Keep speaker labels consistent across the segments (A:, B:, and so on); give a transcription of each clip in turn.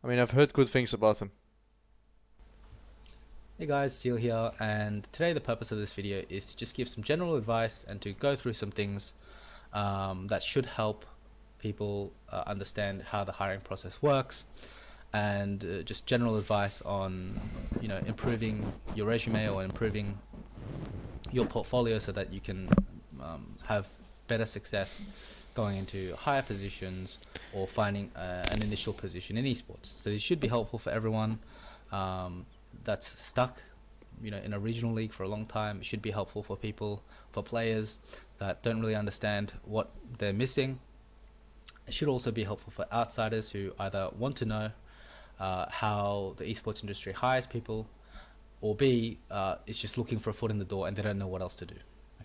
A: I mean, I've heard good things about him.
B: Hey guys, SeeEl here, and today the purpose of this video is to just give some general advice and to go through some things that should help people understand how the hiring process works, and just general advice on improving your resume or improving your portfolio so that you can have better success going into higher positions or finding an initial position in esports. So this should be helpful for everyone that's stuck in a regional league for a long time. It should be helpful for people, for players that don't really understand what they're missing. It should also be helpful for outsiders who either want to know how the esports industry hires people, or B, is just looking for a foot in the door and they don't know what else to do.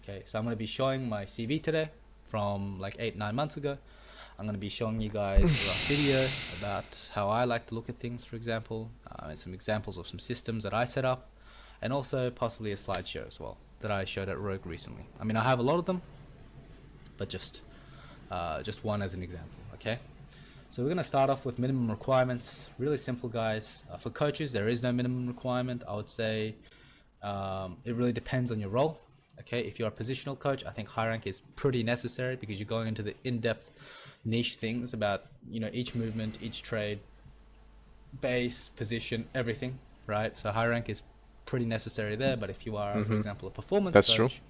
B: Okay, so I'm going to be showing my CV today from like 8-9 months ago. I'm going to be showing you guys a rough video about how I like to look at things, for example, and some examples of some systems that I set up, and also possibly a slideshow as well that I showed at Rogue recently. I mean, I have a lot of them, but just one as an example. Okay, so we're going to start off with minimum requirements. Really simple, guys. For coaches, there is no minimum requirement. I would say it really depends on your role. Okay, if you're a positional coach, I think high rank is pretty necessary because you're going into the in-depth niche things about each movement, each trade, base, position, everything, right? So high rank is pretty necessary there. But if you are, for example, a performance
A: That's true.
B: coach,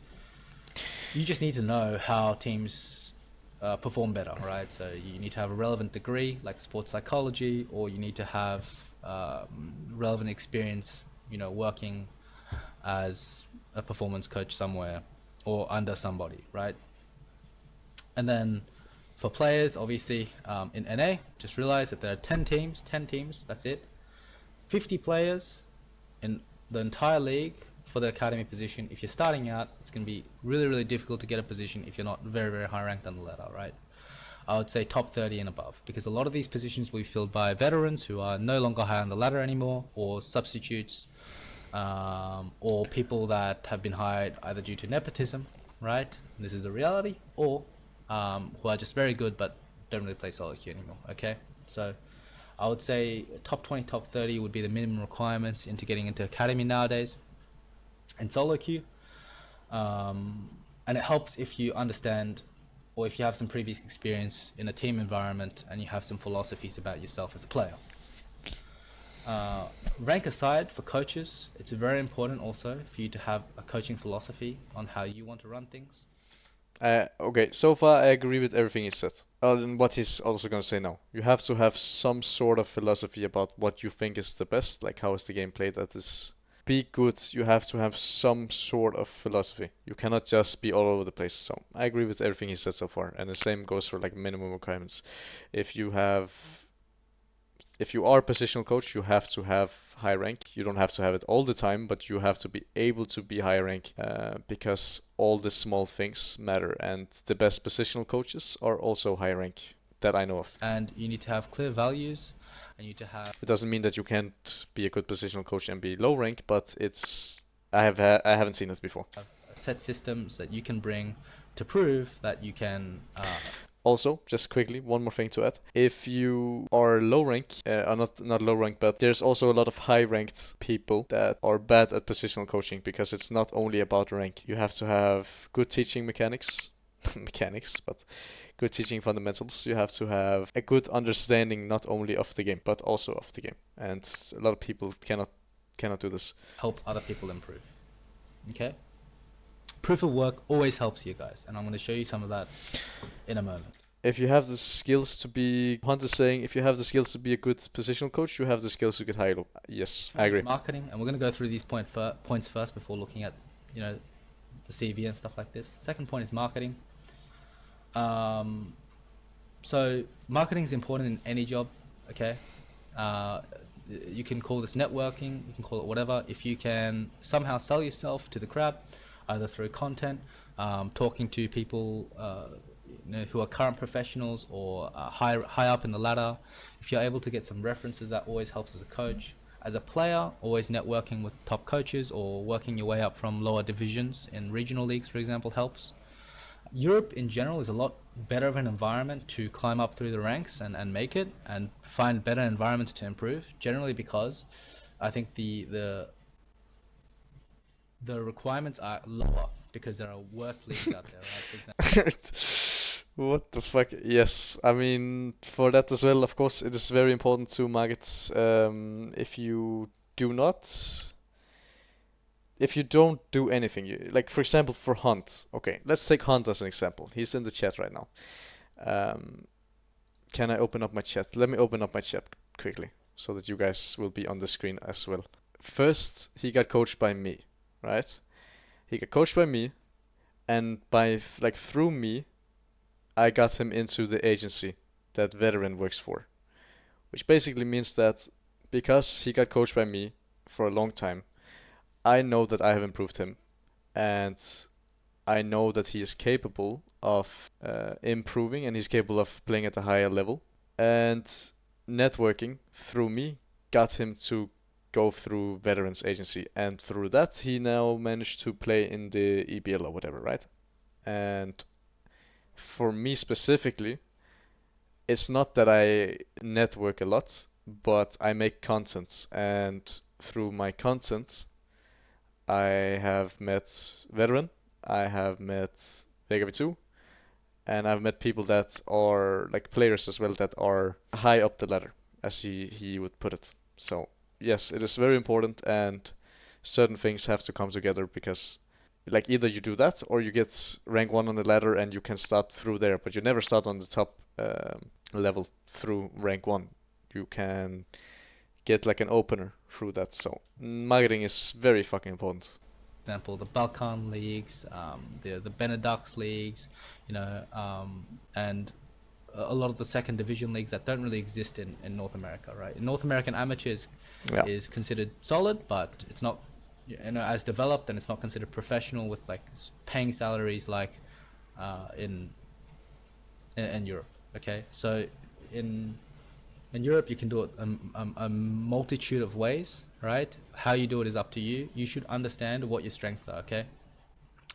B: you just need to know how teams perform better, right? So you need to have a relevant degree like sports psychology, or you need to have relevant experience, working as a performance coach somewhere or under somebody, right? And then for players, obviously, in NA, just realize that there are 10 teams, that's it. 50 players in the entire league for the academy position. If you're starting out, it's going to be really, really difficult to get a position if you're not very, very high ranked on the ladder, right? I would say top 30 and above, because a lot of these positions will be filled by veterans who are no longer high on the ladder anymore, or substitutes, or people that have been hired either due to nepotism, right? This is a reality, or who are just very good but don't really play solo queue anymore. Okay, so I would say top 20, top 30 would be the minimum requirements into getting into academy nowadays and solo queue. And it helps if you understand, or if you have some previous experience in a team environment and you have some philosophies about yourself as a player. Rank aside, for coaches, it's very important also for you to have a coaching philosophy on how you want to run things.
A: Okay, so far I agree with everything he said. And what he's also gonna say now. You have to have some sort of philosophy about what you think is the best, like how is the game played that is be good. You have to have some sort of philosophy. You cannot just be all over the place. So I agree with everything he said so far, and the same goes for like minimum requirements. If you have if you are a positional coach, you have to have high rank. You don't have to have it all the time, but you have to be able to be high rank because all the small things matter. And the best positional coaches are also high rank that I know of.
B: And you need to have clear values, and you need to have
A: It doesn't mean that you can't be a good positional coach and be low rank, but it's I haven't seen it before.
B: set systems that you can bring to prove that you can
A: Also, just quickly, one more thing to add. If you are low rank, or not low rank, but there's also a lot of high ranked people that are bad at positional coaching because it's not only about rank. You have to have good teaching mechanics, but good teaching fundamentals. You have to have a good understanding not only of the game but also of the game. And a lot of people cannot do this.
B: help other people improve. Okay? Proof of work always helps you guys, and I'm going to show you some of that in a moment.
A: If you have the skills to be, Hunt is saying, if you have the skills to be a good positional coach, you have the skills to get high. Yes, I agree.
B: Marketing, and we're going to go through these points first before looking at the CV and stuff like this. Second point is marketing. So marketing is important in any job. Okay, you can call this networking, you can call it whatever. If you can somehow sell yourself to the crowd, either through content, talking to people who are current professionals or high up in the ladder. If you're able to get some references, that always helps as a coach. As a player, always networking with top coaches or working your way up from lower divisions in regional leagues, for example, helps. Europe in general is a lot better of an environment to climb up through the ranks and make it and find better environments to improve. Generally, because I think the requirements are lower because there are worse leagues out there, right? For example,
A: What the fuck? Yes, I mean, for that as well, of course, it is very important to market. If you do not, if you don't do anything, like for example, for Hunt. Okay, let's take Hunt as an example. He's in the chat right now. Um, can I open up my chat? Let me open up my chat quickly so that you guys will be on the screen as well. First, he got coached by me, right? He got coached by me, and by like through me, I got him into the agency that Veteran works for, which basically means that because he got coached by me for a long time, I know that I have improved him, and I know that he is capable of improving and he's capable of playing at a higher level. And networking through me got him to go through Veterans Agency, and through that he now managed to play in the EBL or whatever, right? And for me specifically, it's not that I network a lot, but I make content, and through my content, I have met Veteran, I have met Vega V2, and I've met people that are like players as well that are high up the ladder, as he would put it. So yes, it is very important, and certain things have to come together because like either you do that or you get rank 1 on the ladder and you can start through there, but you never start on the top level through rank 1. You can get like an opener through that. So marketing is very fucking important.
B: the Balkan leagues, the Benelux leagues, and a lot of the second division leagues that don't really exist in North America, right? In North American amateurs
A: Yeah.
B: is considered solid, but it's not as developed, and it's not considered professional with like paying salaries like in Europe. Okay, so in Europe you can do it a multitude of ways, right? How you do it is up to you. You should understand what your strengths are. Okay,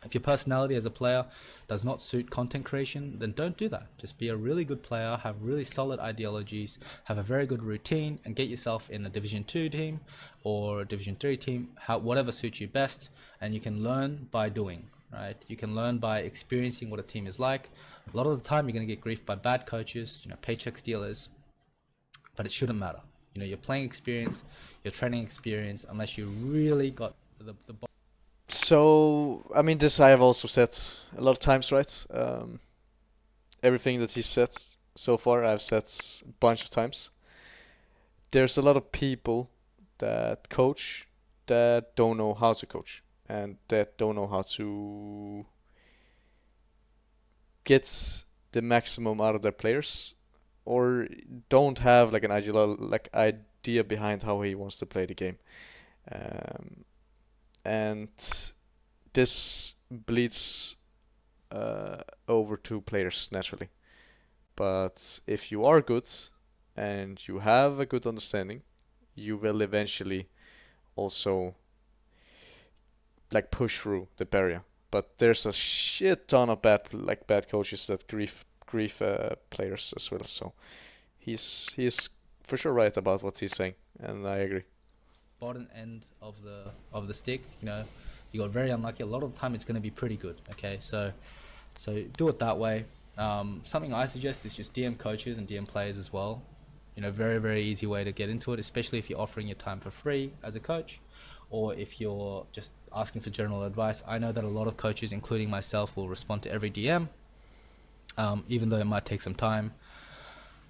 B: if your personality as a player does not suit content creation, then don't do that. Just be a really good player, have really solid ideologies, have a very good routine, and get yourself in a Division 2 team or a Division 3 team, whatever suits you best. And you can learn by doing, right? You can learn by experiencing what a team is like. A lot of the time, you're going to get grief by bad coaches, paycheck stealers, but it shouldn't matter. Your playing experience, your training experience, unless you really got the
A: So, I mean, this I have also said a lot of times, right? Everything that he said so far, I've said a bunch of times. There's a lot of people that coach that don't know how to coach and that don't know how to get the maximum out of their players or don't have like an idea behind how he wants to play the game. Um, and this bleeds over to players naturally. But if you are good and you have a good understanding, you will eventually also like push through the barrier. But there's a shit ton of bad coaches that grief players as well. So he's for sure right about what he's saying, and I agree.
B: bottom end of the stick, you got very unlucky. A lot of the time, it's going to be pretty good. Okay, so do it that way. Something I suggest is just DM coaches and DM players as well. Very very easy way to get into it, especially if you're offering your time for free as a coach, or if you're just asking for general advice. I know that a lot of coaches, including myself, will respond to every DM, even though it might take some time.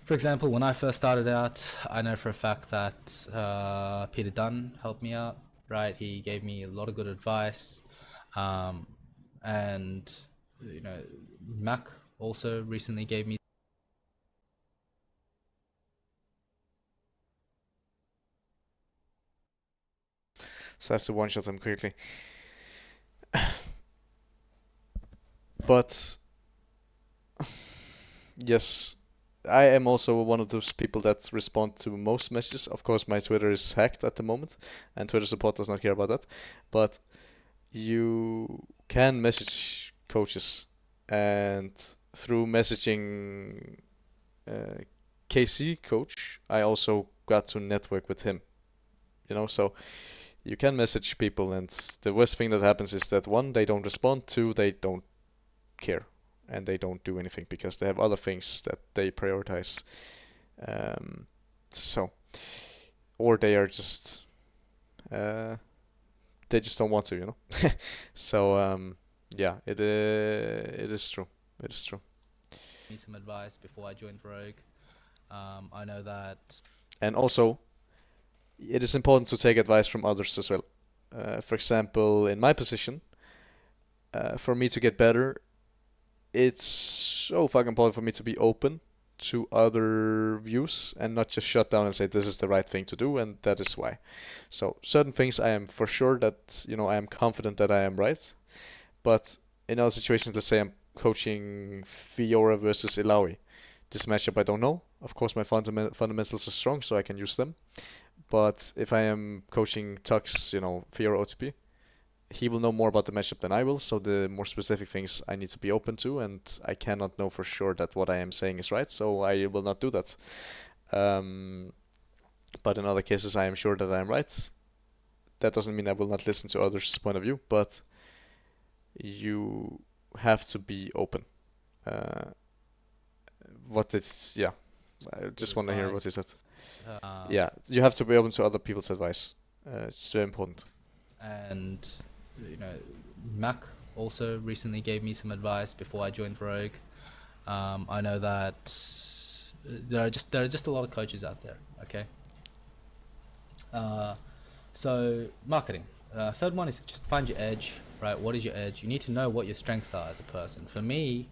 B: For example, when I first started out, I know for a fact that Peter Dunn helped me out, right? He gave me a lot of good advice. And, Mac also recently gave me.
A: So I have to one shot him quickly. But yes, I am also one of those people that respond to most messages. Of course, my Twitter is hacked at the moment, and Twitter support does not care about that. But you can message coaches and through messaging uh, KC coach, I also got to network with him. So you can message people, and the worst thing that happens is that one, they don't respond, two, they don't care, and they don't do anything because they have other things that they prioritize. Um, so, or they are just they just don't want to. So yeah, it is true. It is true.
B: Me some advice before I joined Rogue. I know that.
A: And also, it is important to take advice from others as well. For example, in my position, for me to get better, it's so fucking important for me to be open to other views and not just shut down and say this is the right thing to do and that is why. So certain things I am for sure that I am confident that I am right, but in other situations, let's say I'm coaching Fiora versus Ilaoi. This matchup I don't know. Of course, my fundamentals are strong, so I can use them. But if I am coaching Tux, Fiora OTP, he will know more about the matchup than I will, so the more specific things I need to be open to, and I cannot know for sure that what I am saying is right, so I will not do that. Um, but in other cases, I am sure that I am right. That doesn't mean I will not listen to others' point of view, but you have to be open. Uh, yeah, I
B: Good
A: just want to hear what you
B: advice.
A: said.
B: Um,
A: Yeah, you have to be open to other people's advice. It's very important.
B: and you know, Mac also recently gave me some advice before I joined Rogue. I know that there are just a lot of coaches out there. Okay. Uh, so marketing. Third one is just find your edge. Right. What is your edge? You need to know what your strengths are as a person. For me,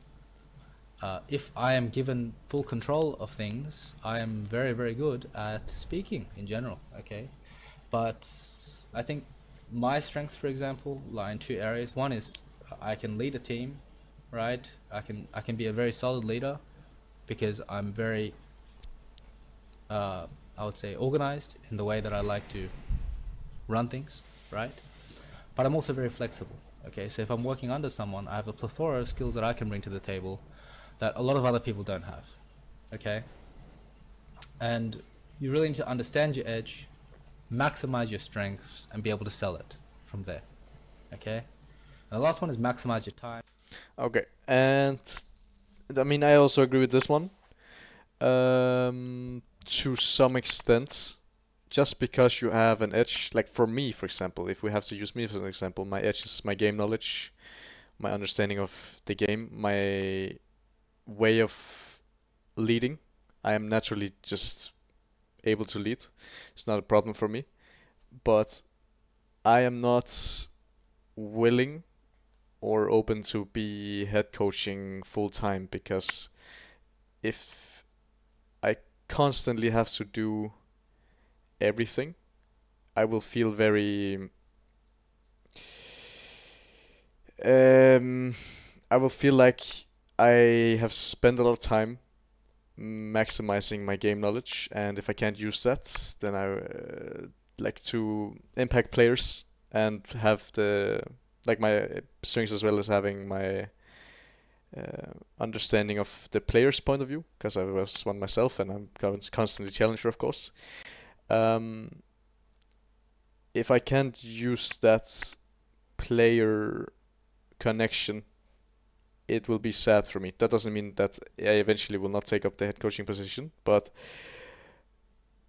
B: if I am given full control of things, I am very, very good at speaking in general. Okay, but I think my strengths, for example, lie in two areas. One is I can lead a team, right? I can be a very solid leader because I'm very, uh, I would say, organized in the way that I like to run things, right? But I'm also very flexible. Okay, so if I'm working under someone, I have a plethora of skills that I can bring to the table that a lot of other people don't have. Okay, and you really need to understand your edge, maximize your strengths, and be able to sell it from there. Okay, and the last one is maximize your time.
A: Okay, and I mean I also agree with this one. To some extent, just because you have an edge, like for me, for example, if we have to use me as an example, my edge is my game knowledge, my understanding of the game, my way of leading. I am naturally just able to lead. It's not a problem for me, but I am not willing or open to be head coaching full time because if I constantly have to do everything, I will feel very um I will feel like I have spent a lot of time maximizing my game knowledge, and if I can't use that, then I like to impact players and have the like my strengths as well as having my understanding of the player's point of view, because I was one myself and I'm constantly challenger, of course. Um, if I can't use that player connection, it will be sad for me. That doesn't mean that I eventually will not take up the head coaching position, but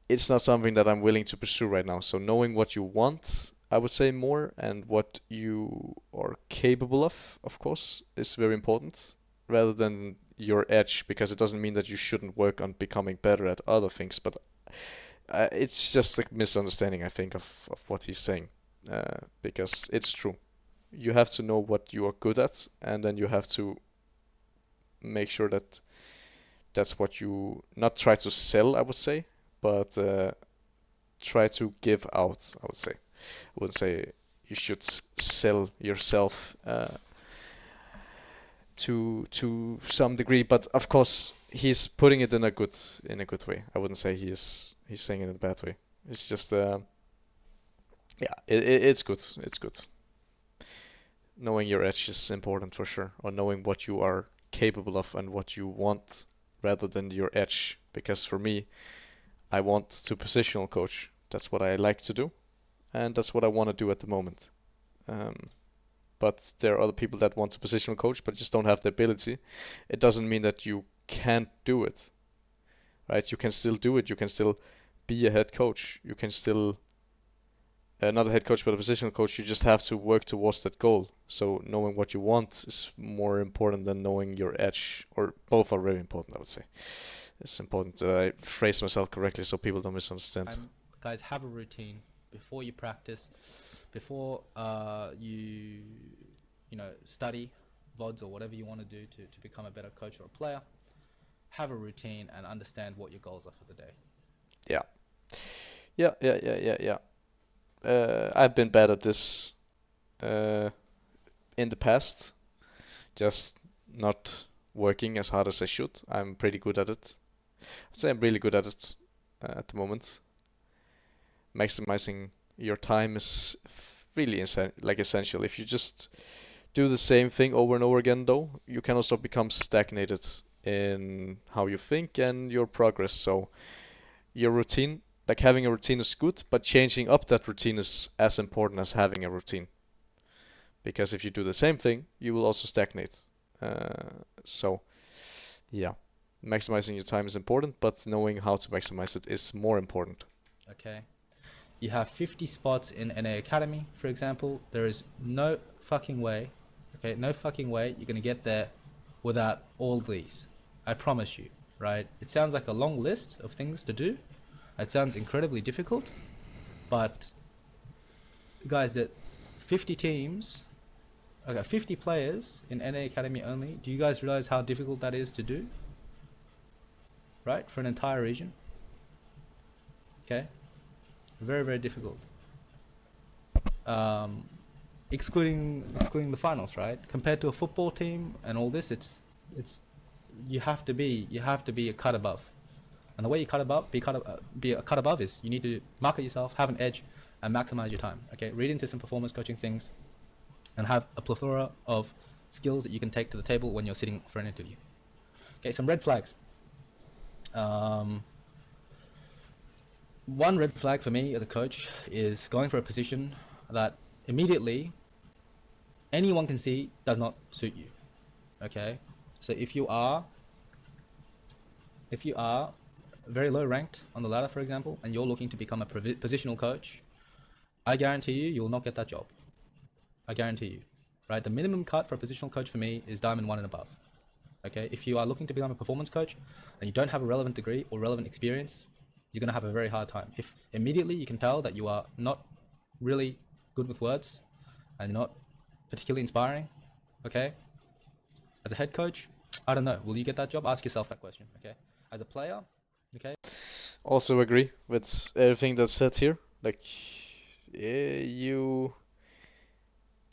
A: it's not something that I'm willing to pursue right now. So knowing what you want, I would say more, and what you are capable of course, is very important, rather than your edge, because it doesn't mean that you shouldn't work on becoming better at other things, but it's just a misunderstanding, I think, of what he's saying, because it's true. You have to know what you are good at, and then you have to make sure that that's what you not try to sell, I would say, but try to give out, I would say. I wouldn't say you should sell yourself to some degree, but of course he's putting it in a good way. I wouldn't say he's saying it in a bad way. It's just yeah, it's good. It's good. knowing your edge is important for sure, or knowing what you are capable of and what you want rather than your edge. Because for me, I want to positional coach. That's what I like to do, and that's what I want to do at the moment. Um, but there are other people that want to positional coach but just don't have the ability. It doesn't mean that you can't do it, right? You can still do it. You can still be a head coach. You can still not a head coach but a positional coach. You just have to work towards that goal. So knowing what you want is more important than knowing your edge, or both are very important, I would say. It's important that I phrase myself correctly so people don't misunderstand.
B: Guys, have a routine before you practice, before you know, study VODs or whatever you want to do to become a better coach or a player. Have a routine and understand what your goals are for the day.
A: Yeah. Yeah. I've been bad at this in the past, just not working as hard as I should. I'm pretty good at it. I'd say I'm really good at it at the moment. Maximizing your time is really essential. If you just do the same thing over and over again, though, you can also become stagnated in how you think and your progress. So your routine, like having a routine is good, but changing up that routine is as important as having a routine. Because if you do the same thing, you will also stagnate. So yeah, maximizing your time is important, but knowing how to maximize it is more important.
B: Okay. You have 50 spots in NA Academy, for example. There is no fucking way, okay, no fucking way you're gonna get there without all these. I promise you, right? It sounds like a long list of things to do. It sounds incredibly difficult, but guys, that 50 teams, okay, 50 players in NA Academy only. Do you guys realize how difficult that is to do? Right? For an entire region. Okay? Very, very difficult. Excluding the finals, right? Compared to a football team and all this, it's you have to be a cut above. And the way you be a cut above is you need to market yourself, have an edge, and maximize your time. Okay, read into some performance coaching things, and have a plethora of skills that you can take to the table when you're sitting for an interview. Okay, some red flags. One red flag for me as a coach is going for a position that immediately anyone can see does not suit you. Okay, so if you are very low ranked on the ladder, for example, and you're looking to become a positional coach, I guarantee you will not get that job. I guarantee you, right? The minimum cut for a positional coach for me is Diamond 1 and above. Okay, if you are looking to become a performance coach and you don't have a relevant degree or relevant experience, you're going to have a very hard time. If immediately you can tell that you are not really good with words and you're not particularly inspiring, okay, as a head coach, I don't know, will you get that job? Ask yourself that question, okay? As a player, okay?
A: Also agree with everything that's said here. Like, you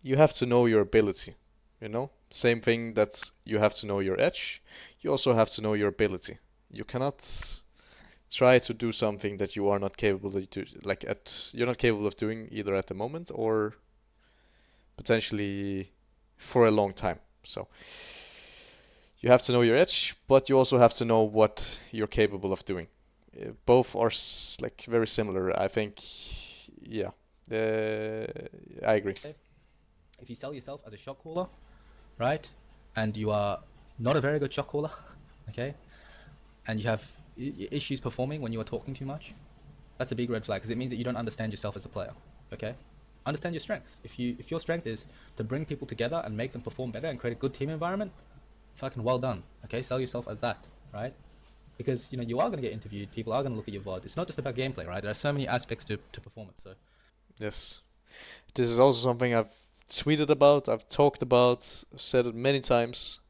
A: have to know your ability, you know? Same thing that you have to know your edge, you also have to know your ability. You cannot try to do something that you are not capable of you're not capable of doing either at the moment or potentially for a long time. So you have to know your edge, but you also have to know what you're capable of doing. Both are like very similar, I think. Yeah, I agree.
B: If you sell yourself as a shot caller, right, and you are not a very good shot caller, okay, and you have issues performing when you are talking too much, that's a big red flag because it means that you don't understand yourself as a player. Okay, understand your strengths. If your strength is to bring people together and make them perform better and create a good team environment, fucking well done. Okay, sell yourself as that, right? Because you know you are going to get interviewed. People are going to look at your VOD. It's not just about gameplay, right? There are so many aspects to performance. So
A: yes, this is also something I've tweeted about, I've talked about, said it many times.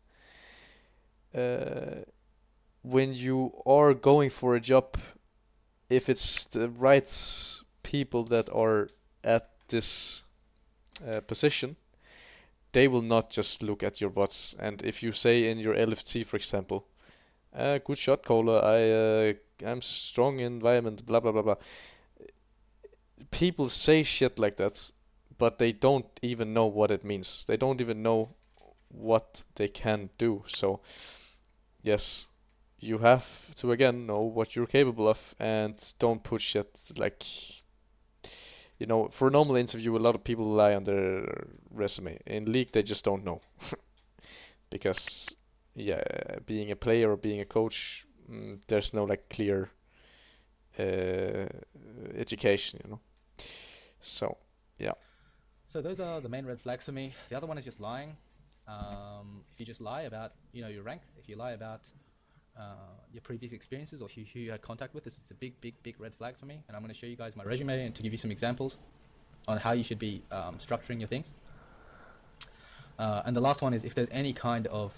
A: When you are going for a job, if it's the right people that are at this position, they will not just look at your bots. And if you say in your LFT, for example, good shot caller, I'm strong in environment, blah blah blah blah. People say shit like that, but they don't even know what it means. They don't even know what they can do. So yes, you have to again know what you're capable of and don't put shit like, for a normal interview, a lot of people rely on their resume. In League, they just don't know because, yeah, being a player or being a coach, there's no like clear uh, education. So, yeah.
B: So those are the main red flags for me. The other one is just lying. If you just lie about, your rank, if you lie about your previous experiences or who you had contact with, this is a big, big, big red flag for me. And I'm going to show you guys my resume and to give you some examples on how you should be structuring your things. And the last one is if there's any kind of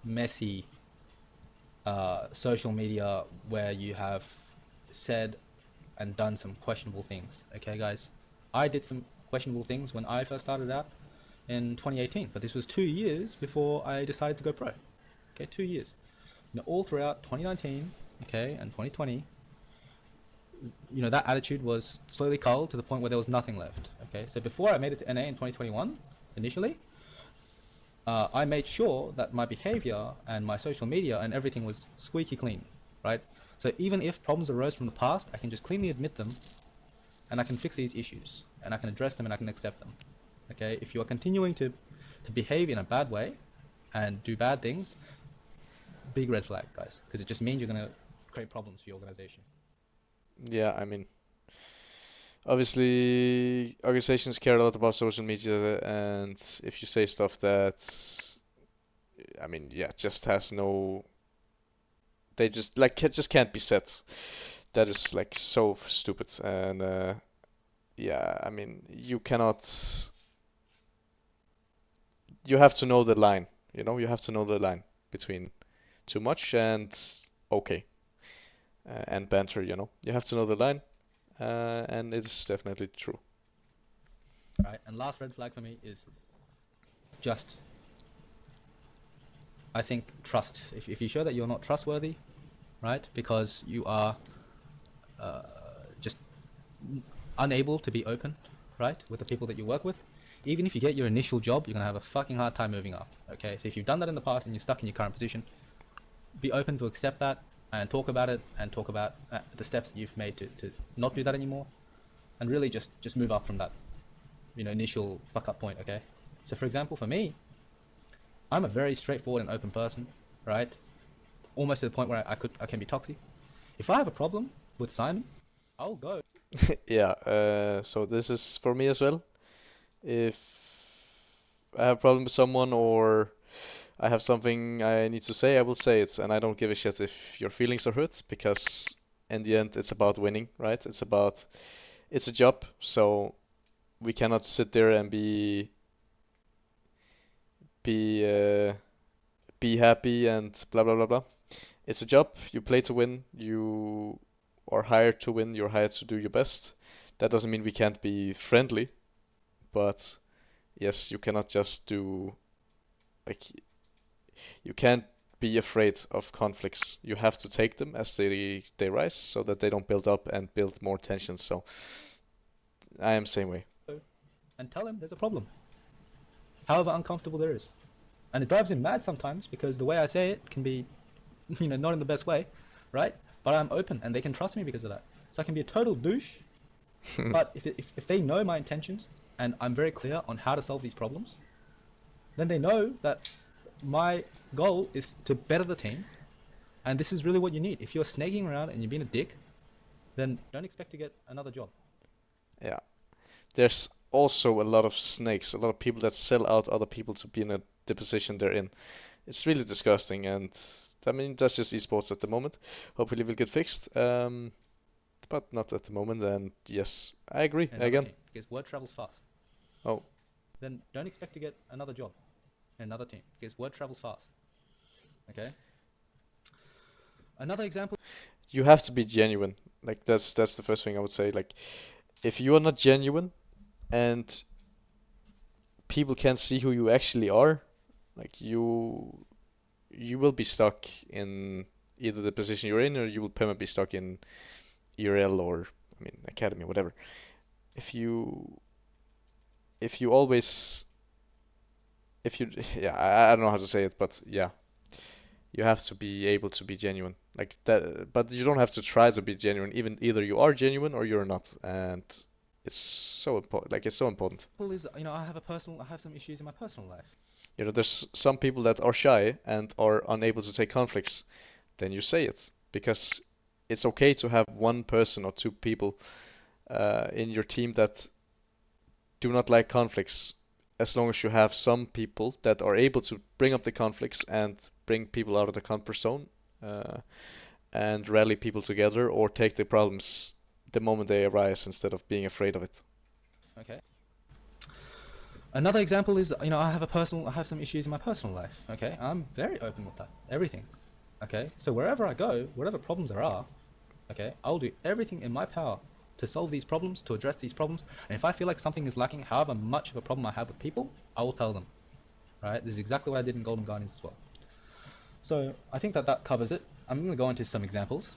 B: messy social media where you have said and done some questionable things. Okay, guys, I did some questionable things when I first started out in 2018, but this was 2 years before I decided to go pro. Okay, 2 years. All throughout 2019, okay, and 2020, that attitude was slowly culled to the point where there was nothing left. Okay, so before I made it to NA in 2021, initially, I made sure that my behavior and my social media and everything was squeaky clean, right? So even if problems arose from the past, I can just cleanly admit them and I can fix these issues and I can address them and I can accept them. Okay, if you are continuing to behave in a bad way and do bad things, big red flag, guys, because it just means you're going to create problems for your organization.
A: Yeah, I mean, obviously, organizations care a lot about social media, and if you say stuff that, I mean, yeah, just has no, they just like just can't be said. That is like so stupid, and yeah, I mean, you cannot. You have to know the line. You have to know the line between too much and okay, and banter. You have to know the line, and it's definitely true.
B: Right, and last red flag for me is just, I think, trust. If you show that you're not trustworthy, right, because you are just unable to be open, right, with the people that you work with, even if you get your initial job, you're going to have a fucking hard time moving up. Okay, so if you've done that in the past and you're stuck in your current position, be open to accept that and talk about it and talk about the steps that you've made to not do that anymore, and really just move up from that initial fuck up point. Okay, so for example, for me, I'm a very straightforward and open person, right? Almost to the point where I can be toxic. If I have a problem with Simon, I'll go.
A: Yeah. So this is for me as well. If I have a problem with someone or I have something I need to say, I will say it, and I don't give a shit if your feelings are hurt, because in the end, it's about winning, right? It's a job, so we cannot sit there and be uh, be happy and blah blah blah blah. It's a job. You play to win. You are hired to win. You're hired to do your best. That doesn't mean we can't be friendly, but yes, you cannot just do like you can't be afraid of conflicts. You have to take them as they rise, so that they don't build up and build more tension. So I am same way.
B: And tell him there's a problem, however uncomfortable there is. And it drives him mad sometimes because the way I say it can be, not in the best way, right? But I'm open and they can trust me because of that. So I can be a total douche, but if they know my intentions and I'm very clear on how to solve these problems, then they know that my goal is to better the team, and this is really what you need. If you're snaking around and you're being a dick, then don't expect to get another job.
A: Yeah. There's also a lot of snakes, a lot of people that sell out other people to be in the position they're in. It's really disgusting, and I mean that's just esports at the moment. Hopefully, it will get fixed, but not at the moment. And yes, I agree
B: In another
A: again.
B: team, because word travels fast.
A: Oh,
B: Then don't expect to get another job in another team, because word travels fast. Okay. Another example.
A: you have to be genuine. Like that's the first thing I would say. Like if you are not genuine and people can't see who you actually are, like you will be stuck in either the position you're in, or you will permanently be stuck in ERL or I mean academy, whatever. If you if you always, if you, yeah, I don't know how to say it, but yeah, you have to be able to be genuine like that, but you don't have to try to be genuine. Even either you are genuine or you're not, and it's so important. Like it's so important.
B: Well, is I have some issues in my personal life.
A: You know, there's some people that are shy and are unable to take conflicts. Then you say it because it's okay to have one person or two people in your team that do not like conflicts, as long as you have some people that are able to bring up the conflicts and bring people out of the comfort zone, uh, and rally people together or take the problems the moment they arise instead of being afraid of it.
B: Okay. Another example is, I have some issues in my personal life. Okay, I'm very open with that. Everything. Okay, so wherever I go, whatever problems there are, okay, I'll do everything in my power to solve these problems, to address these problems. And if I feel like something is lacking, however much of a problem I have with people, I will tell them. Right? This is exactly what I did in Golden Guardians as well. So I think that that covers it. I'm going to go into some examples.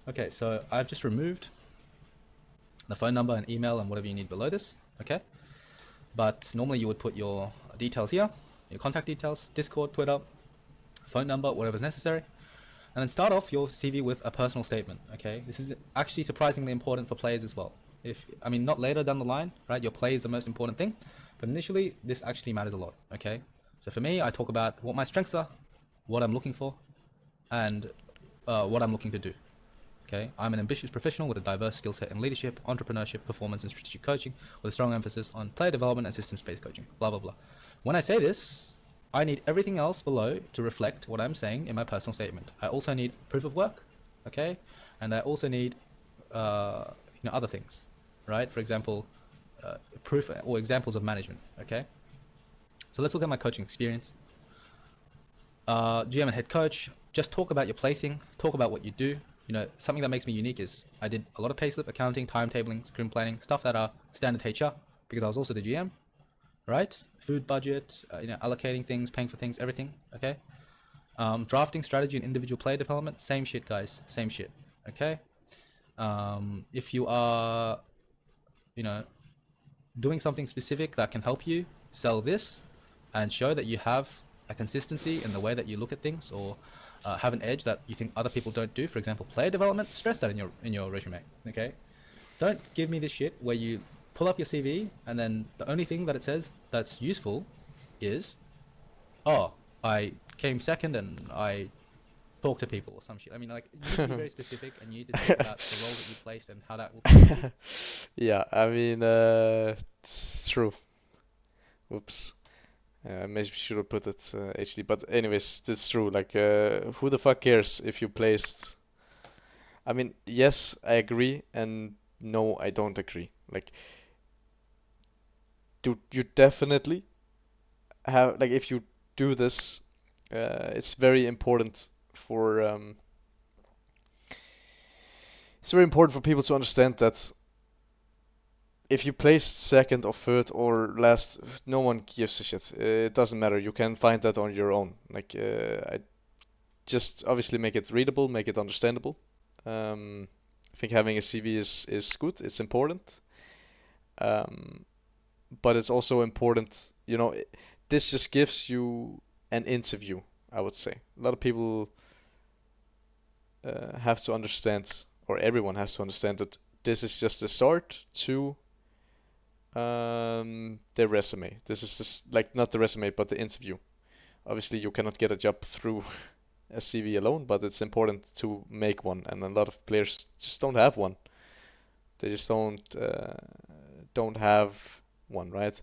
B: Okay, so I've just removed the phone number and email and whatever you need below this. Okay, but normally you would put your details here, your contact details, Discord, Twitter, phone number, whatever's necessary. And then start off your CV with a personal statement. Okay, this is actually surprisingly important for players as well. I mean, not later down the line, right? Your play is the most important thing, but initially this actually matters a lot. Okay, so for me, I talk about what my strengths are, what I'm looking for, and what I'm looking to do. Okay, I'm an ambitious professional with a diverse skill set in leadership, entrepreneurship, performance, and strategic coaching, with a strong emphasis on player development and systems-based coaching. Blah blah blah. When I say this, I need everything else below to reflect what I'm saying in my personal statement. I also need proof of work, okay, and I also need other things, right? For example, proof or examples of management. Okay, so let's look at my coaching experience. GM and head coach. Just talk about your placing. Talk about what you do. Something that makes me unique is I did a lot of payslip accounting, timetabling, sprint planning, stuff that are standard HR because I was also the GM, right? Food budget, allocating things, paying for things, everything. Okay. Drafting strategy and individual player development, same shit, guys, same shit. Okay. If you are, doing something specific that can help you sell this and show that you have a consistency in the way that you look at things, or have an edge that you think other people don't do. For example, player development. Stress that in your resume. Okay. Don't give me this shit where you pull up your CV and then the only thing that it says that's useful is, oh, I came second and I talk to people or some shit. I mean, like, you need to be very specific and you need to talk about the roles that you placed and how that will contribute.
A: Yeah, I mean, it's true. Whoops. Maybe should have put it HD. But anyways, it's true. Like, who the fuck cares if you placed? I mean, yes, I agree, and no, I don't agree. Like, do you definitely have like if you do this, it's very important for it's very important for people to understand that if you placed second or third or last, no one gives a shit. It doesn't matter. You can find that on your own. Like, I just obviously make it readable, make it understandable. I think having a CV is good. It's important. Um, but it's also important, this just gives you an interview, I would say. A lot of people have to understand, or everyone has to understand that this is just a start to the resume. This is just like not the resume, but the interview. Obviously, you cannot get a job through a CV alone, but it's important to make one, and a lot of players just don't have one. They just don't have one, right?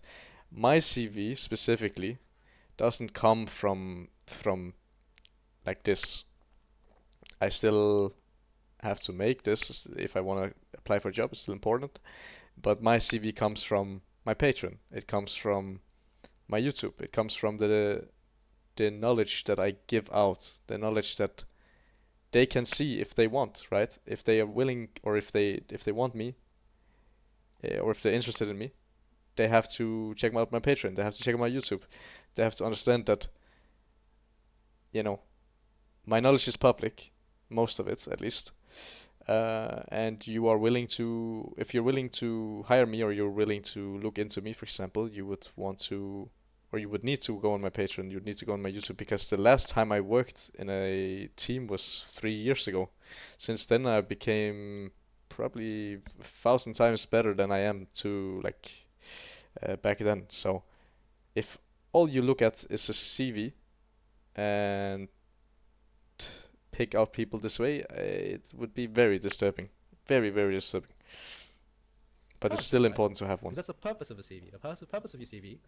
A: My CV specifically doesn't come from like this. I still have to make this if I want to apply for a job. It's still important, but my CV comes from my Patreon. It comes from my YouTube. It comes from the knowledge that I give out, the knowledge that they can see if they want, right? If they are willing, or if they want me, or if they're interested in me, they have to check out my Patreon. They have to check out my YouTube. They have to understand that, you know, my knowledge is public, most of it at least. and you are willing to, if you're willing to hire me or you're willing to look into me, for example, you would want to, or you would need to go on my Patreon, you'd need to go on my YouTube, because the last time I worked in a team was 3 years ago. Since then, I became probably 1,000 times better than I am to like back then. So if all you look at is a CV and pick out people this way, it would be very disturbing. Very, very disturbing. But it's still
B: Right?
A: important to have one.
B: Because that's the purpose of a CV. The purpose of your CV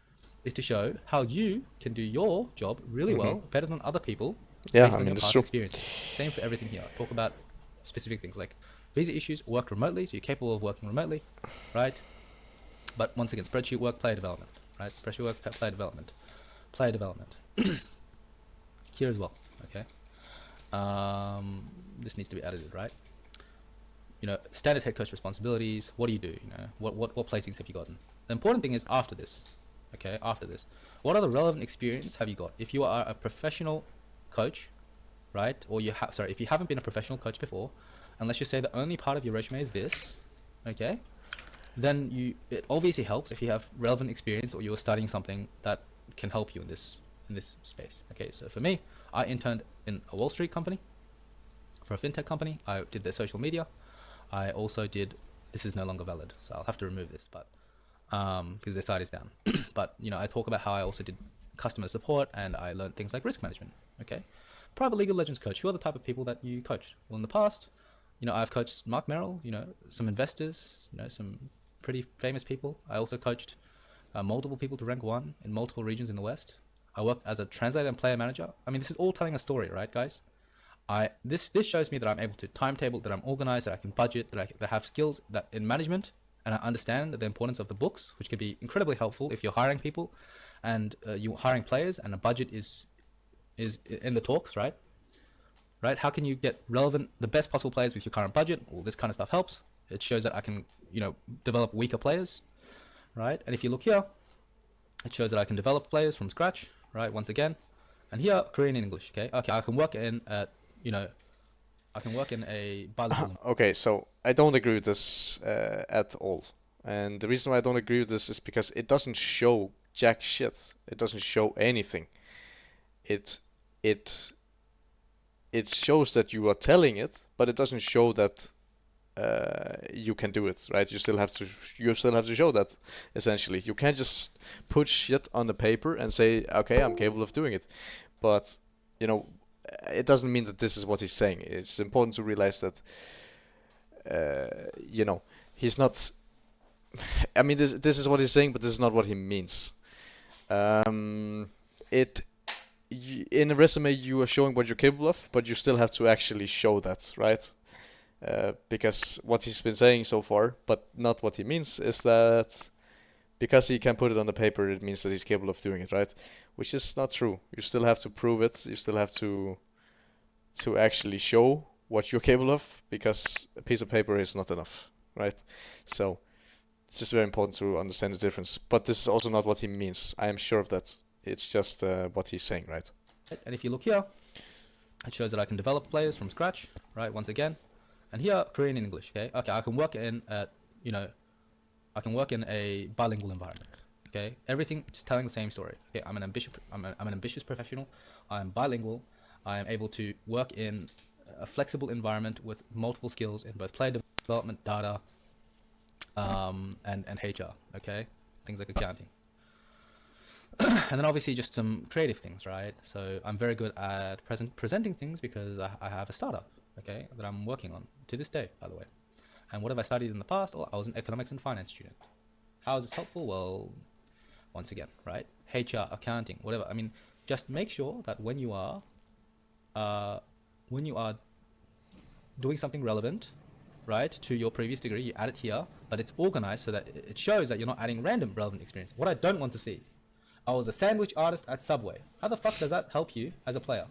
B: is to show how you can do your job really well, better than other people,
A: Yeah,
B: based
A: I
B: on
A: mean,
B: your
A: it's
B: past
A: true.
B: experiences. Same for everything here. Talk about specific things like visa issues, work remotely, so you're capable of working remotely, right? But once again, spreadsheet work, player development, right? Spreadsheet work, player development, player development. Here as well, okay? This needs to be edited, right? You know, standard head coach responsibilities. What do you do? You know, what placings have you gotten? The important thing is after this, okay? After this, what other relevant experience have you got? If you are a professional coach, right? Or you have, sorry, if you haven't been a professional coach before, and let's just say the only part of your resume is this, okay? Then it obviously helps if you have relevant experience or you're studying something that can help you in this space. Okay, so for me, I interned in a Wall Street company, for a fintech company. I did their social media. I also did, this is no longer valid, so I'll have to remove this, but because their site is down. But you know, I talk about how I also did customer support and I learned things like risk management. Okay, private League of Legends coach. Who are the type of people that you coached? Well, in the past, you know, I've coached Mark Merrill. You know, some investors. You know, some pretty famous people. I also coached multiple people to rank 1 in multiple regions in the West. I worked as a translator and player manager. I mean, this is all telling a story, right, guys? This shows me that I'm able to timetable, that I'm organized, that I can budget, that I have skills that in management, and I understand the importance of the books, which can be incredibly helpful if you're hiring people, and you're hiring players, and a budget is in the talks, right? Right? How can you get relevant, the best possible players with your current budget? All this kind of stuff helps. It shows that I can, you know, develop weaker players, right? And if you look here, it shows that I can develop players from scratch, right? Once again, and here Korean and English. Okay, I can work in you know, I can work in a bilingual.
A: Okay, so I don't agree with this at all. And the reason why I don't agree with this is because it doesn't show jack shit. It doesn't show anything. It it it shows that you are telling it, but it doesn't show that you can do it, right? You still have to show that, essentially. You can't just put shit on the paper and say, okay, I'm capable of doing it. But you know, it doesn't mean that this is what he's saying. It's important to realize that you know, he's not. I mean, this is what he's saying, but this is not what he means. It in a resume you are showing what you're capable of, but you still have to actually show that, right? Because what he's been saying so far, but not what he means, is that because he can put it on the paper, it means that he's capable of doing it, right? Which is not true. You still have to prove it. You still have to actually show what you're capable of, because a piece of paper is not enough, right? So it's just very important to understand the difference. But this is also not what he means. I am sure of that. It's just what he's saying, right?
B: And if you look here, it shows that I can develop players from scratch, right? Once again, and here Korean and English. Okay, I can work in you know, I can work in a bilingual environment. Okay, everything just telling the same story. Okay, I'm an ambitious professional. I'm bilingual. I am able to work in a flexible environment with multiple skills in both player development, data, and HR. Okay, things like accounting. And then obviously just some creative things, right? So I'm very good at presenting things because I have a startup, okay, that I'm working on to this day, by the way. And what have I studied in the past? Well, I was an economics and finance student. How is this helpful? Well, once again, right? HR, accounting, whatever. I mean, just make sure that when you are doing something relevant, right, to your previous degree, you add it here, but it's organized so that it shows that you're not adding random relevant experience. What I don't want to see, I was a sandwich artist at Subway. How the fuck does that help you as a player?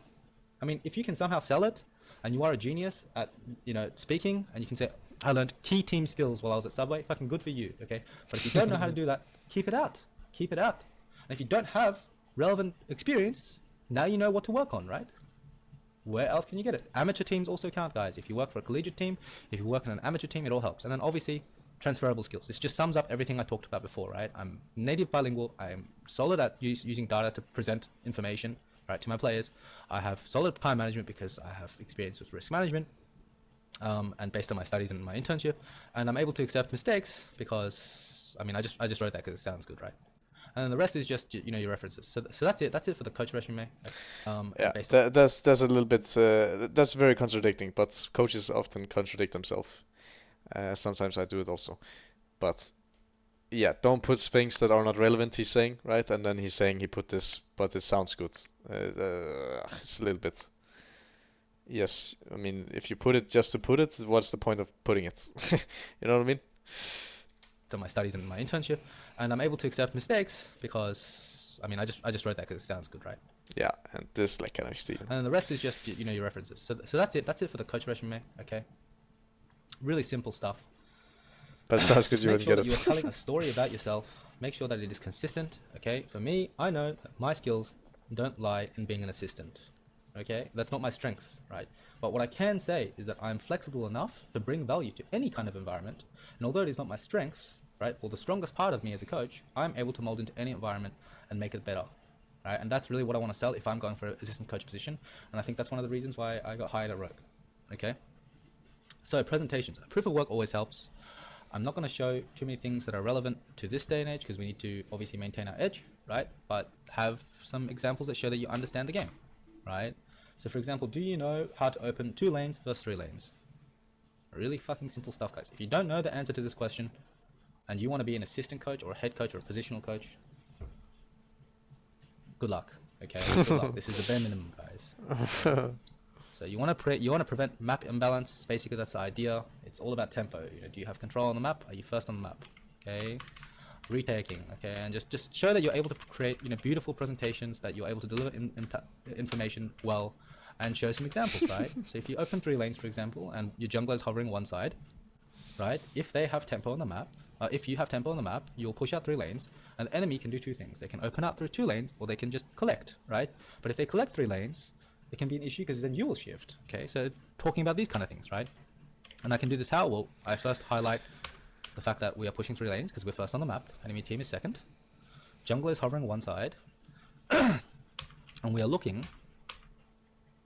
B: I mean, if you can somehow sell it, and you are a genius at, you know, speaking, and you can say, I learned key team skills while I was at Subway, fucking good for you, okay? But if you don't know how to do that, keep it out. Keep it out. And if you don't have relevant experience, now you know what to work on, right? Where else can you get it? Amateur teams also count, guys. If you work for a collegiate team, if you work in an amateur team, it all helps. And then obviously, transferable skills. This just sums up everything I talked about before, right? I'm native bilingual. I'm solid at using data to present information, right, to my players. I have solid time management because I have experience with risk management, and based on my studies and my internship. And I'm able to accept mistakes because, I mean, I just wrote that because it sounds good, right? And then the rest is just your references. So that's it. That's it for the coach resume.
A: Yeah,
B: And based
A: that's a little bit that's very contradicting, but coaches often contradict themselves. Sometimes I do it also, but yeah, don't put things that are not relevant. He's saying, right, and then he's saying he put this, but it sounds good. It's a little bit. Yes, I mean, if you put it just to put it, what's the point of putting it? You know what I mean?
B: on my studies and my internship, and I'm able to accept mistakes because, I mean, I just wrote that because it sounds good, right?
A: Yeah, and this like kind of steal.
B: And then the rest is just your references. So that's it. That's it for the coach resume. Okay. Really simple stuff.
A: But it sounds good
B: Just
A: you
B: make
A: wouldn't
B: sure
A: get
B: that you are
A: it.
B: telling a story about yourself. Make sure that it is consistent. Okay. For me, I know that my skills don't lie in being an assistant. Okay. That's not my strengths, right? But what I can say is that I'm flexible enough to bring value to any kind of environment. And although it is not my strengths, right, well, the strongest part of me as a coach, I'm able to mold into any environment and make it better. Right? And that's really what I want to sell if I'm going for an assistant coach position. And I think that's one of the reasons why I got hired at Rogue. Okay. So presentations, proof of work always helps. I'm not going to show too many things that are relevant to this day and age because we need to obviously maintain our edge, right? But have some examples that show that you understand the game, right? So for example, do you know how to open 2 lanes versus 3 lanes? Really fucking simple stuff, guys. If you don't know the answer to this question and you want to be an assistant coach or a head coach or a positional coach, good luck. Okay, good luck. This is the bare minimum, guys. So you want to prevent map imbalance. Basically, that's the idea. It's all about tempo. Do you have control on the map? Are you first on the map? Okay. Retaking. Okay, and just show that you're able to create beautiful presentations, that you're able to deliver information well, and show some examples, right? So if you open 3 lanes, for example, and your jungler is hovering one side, right? If they have tempo on the map, if you have tempo on the map, you'll push out 3 lanes, and the enemy can do 2 things. They can open out through 2 lanes, or they can just collect, right? But if they collect 3 lanes, it can be an issue because then you will shift. Okay, so talking about these kind of things, right? And I can do this how? Well, I first highlight the fact that we are pushing 3 lanes because we're first on the map. Enemy team is second. Jungler is hovering one side, and we are looking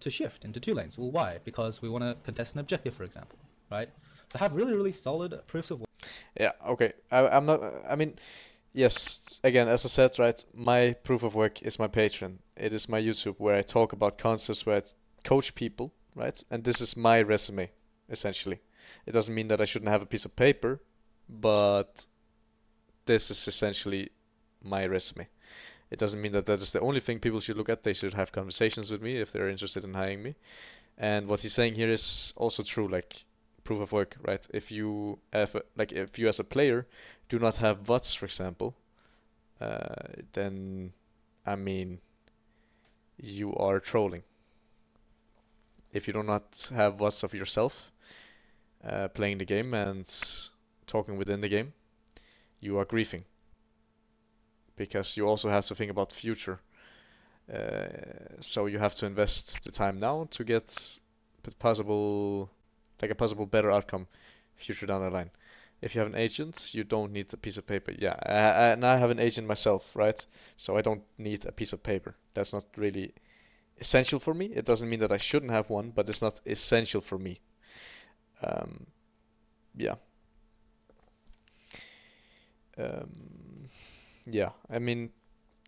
B: to shift into 2 lanes. Well, why? Because we want to contest an objective, for example, right? So have really, really solid proofs of work.
A: Yeah, okay. I'm not. I mean, yes. Again, as I said, right. My proof of work is my Patreon. It is my YouTube where I talk about concepts, where I coach people, right? And this is my resume, essentially. It doesn't mean that I shouldn't have a piece of paper, but this is essentially my resume. It doesn't mean that that is the only thing people should look at. They should have conversations with me if they're interested in hiring me. And what he's saying here is also true, like proof of work, right? If you have, if you as a player do not have VODs, for example, then I mean, you are trolling. If you do not have VODs of yourself playing the game and talking within the game, you are griefing because you also have to think about the future. So you have to invest the time now to get possible, like a possible better outcome future down the line. If you have an agent, you don't need a piece of paper. Yeah, and I have an agent myself, right? So I don't need a piece of paper. That's not really essential for me. It doesn't mean that I shouldn't have one, but it's not essential for me. Um, yeah. Um, yeah, I mean,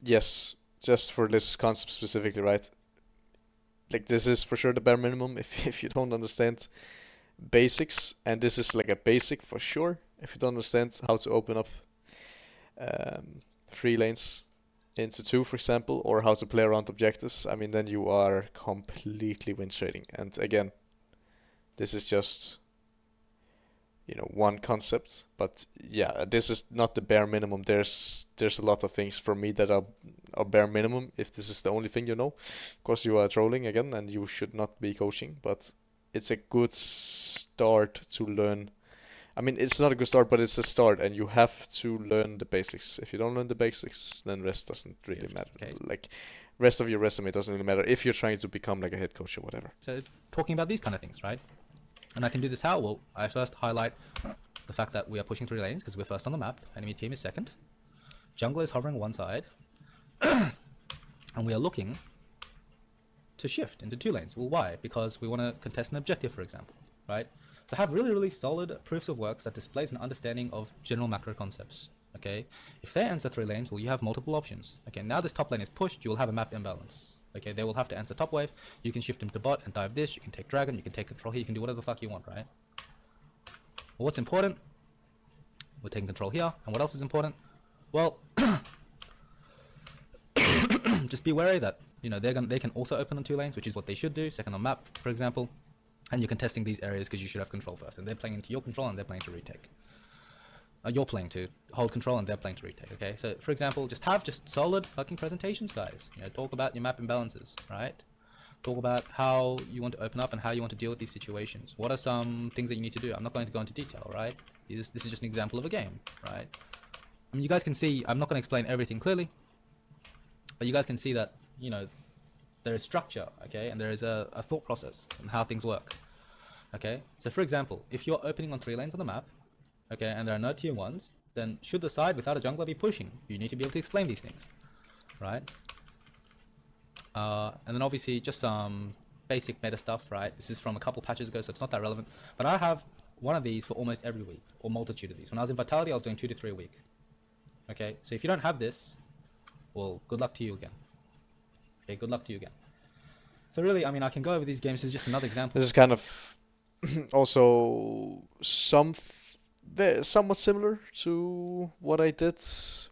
A: yes, just for this concept specifically, right? Like this is for sure the bare minimum if you don't understand basics, and this is like a basic for sure. If you don't understand how to open up um, 3 lanes into 2, for example, or how to play around objectives, I mean, then you are completely win trading. And again, this is just one concept, but yeah, this is not the bare minimum. There's a lot of things for me that are bare minimum. If this is the only thing of course you are trolling again, and you should not be coaching. But it's a good start to learn. I mean, it's not a good start, but it's a start, and you have to learn the basics. If you don't learn the basics, then rest doesn't really matter.
B: Okay.
A: Like rest of your resume doesn't really matter if you're trying to become like a head coach or whatever.
B: So talking about these kind of things, right? And I can do this how? Well, I first highlight the fact that we are pushing 3 lanes because we're first on the map. Enemy team is second. Jungler is hovering one side. And we are looking to shift into 2 lanes. Well, why? Because we want to contest an objective, for example, right? So have really, really solid proofs of works that displays an understanding of general macro concepts, okay? If they answer 3 lanes, well, you have multiple options. Okay, now this top lane is pushed, you will have a map imbalance. Okay, they will have to answer top wave. You can shift into bot and dive this. You can take dragon, you can take control here, you can do whatever the fuck you want, right? Well, what's important? We're taking control here. And what else is important? Well, just be wary that, you know, they can also open on 2 lanes, which is what they should do. Second on map, for example. And you're contesting these areas because you should have control first. And they're playing into your control and they're playing to retake. You're playing to hold control and they're playing to retake, okay? So, for example, just have solid fucking presentations, guys. You know, talk about your map imbalances, right? Talk about how you want to open up and how you want to deal with these situations. What are some things that you need to do? I'm not going to go into detail, right? This is just an example of a game, right? I mean, you guys can see, I'm not going to explain everything clearly, but you guys can see that, you know, there is structure, okay? And there is a thought process and how things work, okay? So, for example, if you're opening on 3 lanes on the map, okay, and there are no tier 1s, then should the side without a jungler be pushing? You need to be able to explain these things, right? And then obviously just some basic meta stuff, right? This is from a couple patches ago, so it's not that relevant. But I have one of these for almost every week, or multitude of these. When I was in Vitality, I was doing 2 to 3 a week. Okay, so if you don't have this, well, good luck to you again. Okay, good luck to you again. So really, I mean, I can go over these games. This is just another example.
A: This is kind of also somewhat similar to what I did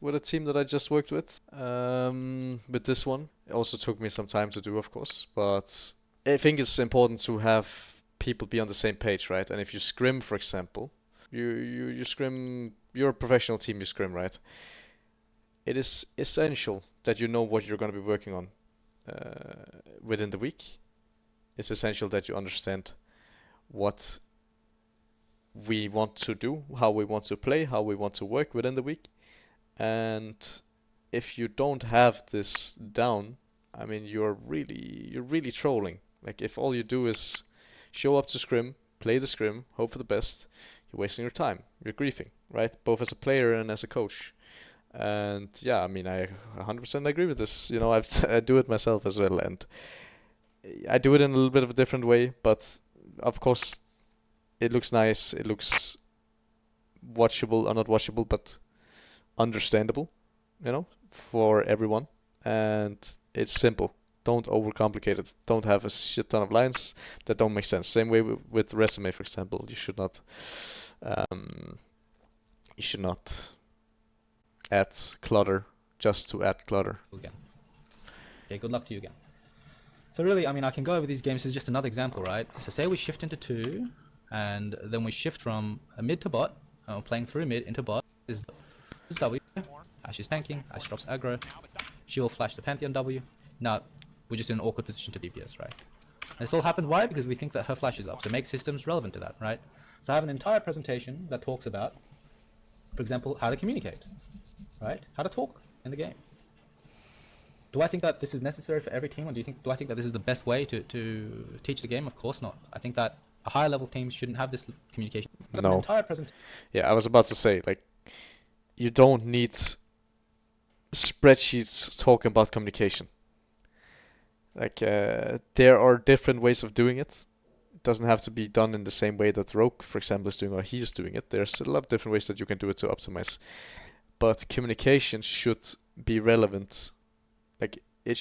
A: with a team that I just worked with. With this one, it also took me some time to do, of course, but I think it's important to have people be on the same page, right? And if you scrim, for example, you scrim, you're a professional team, you scrim, right? It is essential that you know what you're going to be working on within the week. It's essential that you understand what we want to do, how we want to play, how we want to work within the week. And if you don't have this down, I mean, you're really trolling. Like, if all you do is show up to scrim, play the scrim, hope for the best, you're wasting your time. You're griefing, right? Both as a player and as a coach. And yeah, I mean, I 100% agree with this. You know, I do it myself as well, and I do it in a little bit of a different way, but of course, it looks nice, it looks watchable, or not watchable, but understandable, you know, for everyone. And it's simple. Don't overcomplicate it. Don't have a shit ton of lines that don't make sense. Same way with resume, for example. You should not add clutter just to add clutter.
B: Again. Okay, good luck to you again. So really, I mean, I can go over these games. This is just another example, right? So say we shift into 2, and then we shift from a mid to bot. Playing through mid into bot. This is W. Ashe is tanking. Ashe drops aggro. She will flash the Pantheon W. Now, we're just in an awkward position to DPS, right? And this all happened, why? Because we think that her flash is up. So make systems relevant to that, right? So I have an entire presentation that talks about, for example, how to communicate, right? How to talk in the game. Do I think that this is necessary for every team, or do I think that this is the best way to teach the game? Of course not. I think that a higher level team shouldn't have this communication. But
A: No.
B: an entire presentation.
A: Yeah, I was about to say, like, you don't need spreadsheets talking about communication. Like, there are different ways of doing it. It doesn't have to be done in the same way that Rogue, for example, is doing, or he's doing it. There's a lot of different ways that you can do it to optimize. But communication should be relevant. Like, it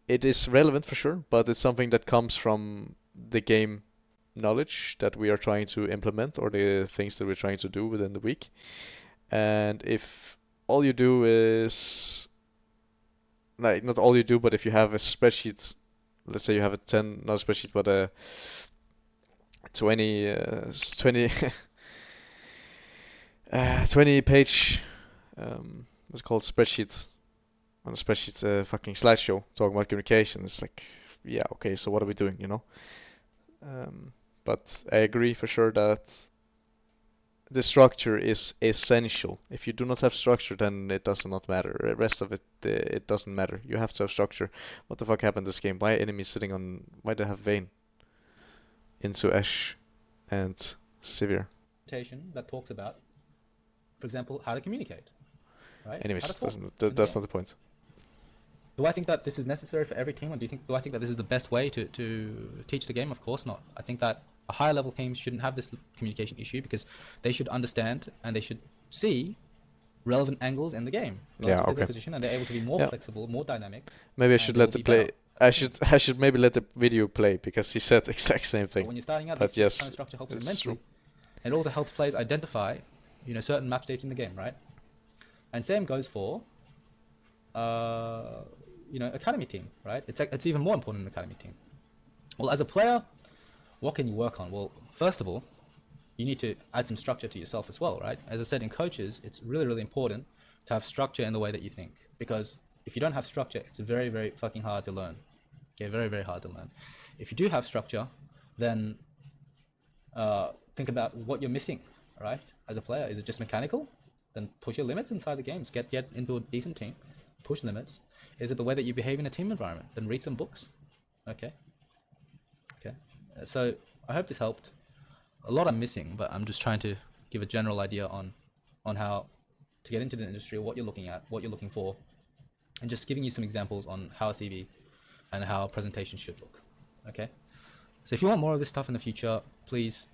A: is relevant for sure, but it's something that comes from the game knowledge that we are trying to implement, or the things that we're trying to do within the week. And if all you do is, like, not all you do, but if you have a spreadsheet, let's say you have not a spreadsheet, but a 20 page, what's it called, spreadsheets, on a spreadsheet, fucking slideshow talking about communication. It's like, yeah, okay, so what are we doing, you know? But I agree for sure that the structure is essential. If you do not have structure, then it does not matter. The rest of it, it doesn't matter. You have to have structure. What the fuck happened this game? Why are enemies sitting on? Why do they have Vayne into Ash and Sivir?
B: That talks about, for example, how to communicate, right? How
A: Anyways,
B: to talk
A: doesn't
B: in the
A: that's
B: game.
A: not the point.
B: Do I think that this is necessary for every team, or do I think that this is the best way to teach the game? Of course not. I think that a higher level team shouldn't have this communication issue because they should understand and they should see relevant angles in the game
A: Yeah,
B: relative to their
A: okay.
B: position, and they're able to be more
A: Yeah,
B: flexible, more dynamic,
A: maybe I
B: and
A: should
B: they will
A: let the
B: be better
A: play.
B: as
A: I
B: a team.
A: should maybe let the video play because he said the exact same
B: But
A: thing.
B: when you're starting out,
A: But
B: this kind
A: yes,
B: of structure helps
A: it's true.
B: immensely. It also helps players identify, certain map states in the game, right? And same goes for, academy team, right? It's even more important in academy team. Well, as a player, what can you work on? Well, first of all, you need to add some structure to yourself as well, right? As I said, in coaches, it's really, really important to have structure in the way that you think, because if you don't have structure, it's very, very fucking hard to learn. Okay, very, very hard to learn. If you do have structure, then think about what you're missing, right? As a player, is it just mechanical? Then push your limits inside the games. Get into a decent team, push limits. Is it the way that you behave in a team environment? Then read some books. Okay. So I hope this helped. A lot I'm missing, but I'm just trying to give a general idea on how to get into the industry, what you're looking at, what you're looking for, and just giving you some examples on how a CV and how a presentation should look. Okay. So if you want more of this stuff in the future, please,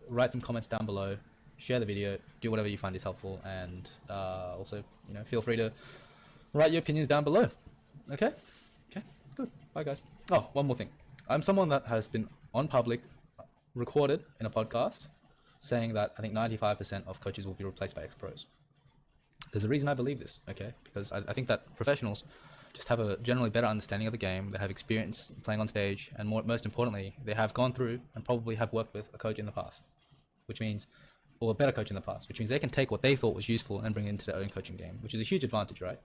B: write some comments down below, share the video, do whatever you find is helpful, and also, feel free to write your opinions down below. Okay? Okay, good. Bye, guys. Oh, one more thing. I'm someone that has been on public, recorded in a podcast, saying that I think 95% of coaches will be replaced by ex-pros. There's a reason I believe this, okay? Because I think that professionals just have a generally better understanding of the game. They have experience playing on stage, and most importantly, they have gone through and probably have worked with a coach in the past, which means, or a better coach in the past, which means they can take what they thought was useful and bring it into their own coaching game, which is a huge advantage, right?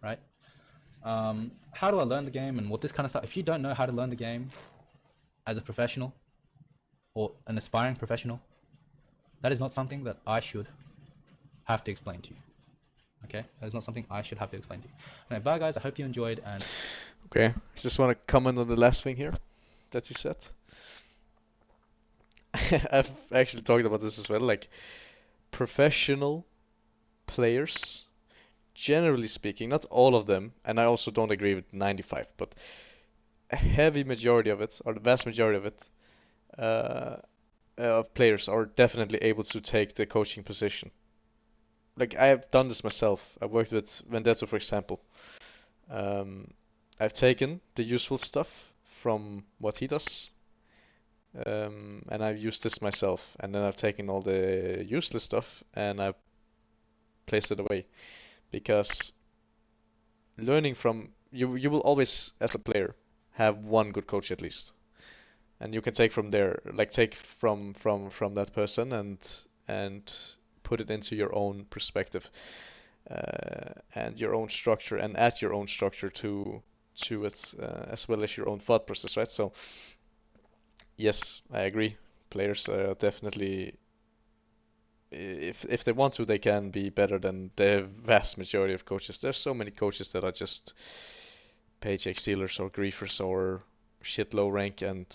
B: Right? How do I learn the game and what this kind of stuff? If you don't know how to learn the game as a professional or an aspiring professional, that is not something that I should have to explain to you. Okay, that is not something I should have to explain to you. Anyway, bye guys, I hope you enjoyed, and
A: Okay, I just want to comment on the last thing here that he said. I've actually talked about this as well. Like, professional players, generally speaking, not all of them, and I also don't agree with 95, but a heavy majority of it, or the vast majority of it, of players are definitely able to take the coaching position. Like, I have done this myself. I've worked with Vendetta, for example. Um, I've taken the useful stuff from what he does, and I've used this myself. And then I've taken all the useless stuff and I've placed it away. Because learning from you will always, as a player, have one good coach at least, and you can take from there, like take from that person and put it into your own perspective, and your own structure, and add your own structure to it, as well as your own thought process, right? So yes, I agree. Players are definitely, if they want to, they can be better than the vast majority of coaches. There's so many coaches that are just paycheck stealers or griefers or shit low rank, and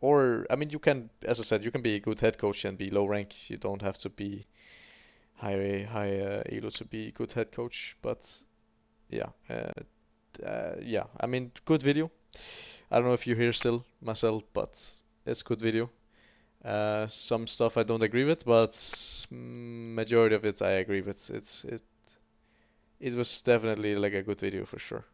A: or I mean, you can, as I said, you can be a good head coach and be low rank. You don't have to be high elo to be a good head coach. But yeah, yeah. I mean, good video. I don't know if you're here still, Marcel, but it's good video. Some stuff I don't agree with, but majority of it I agree with. It was definitely like a good video for sure.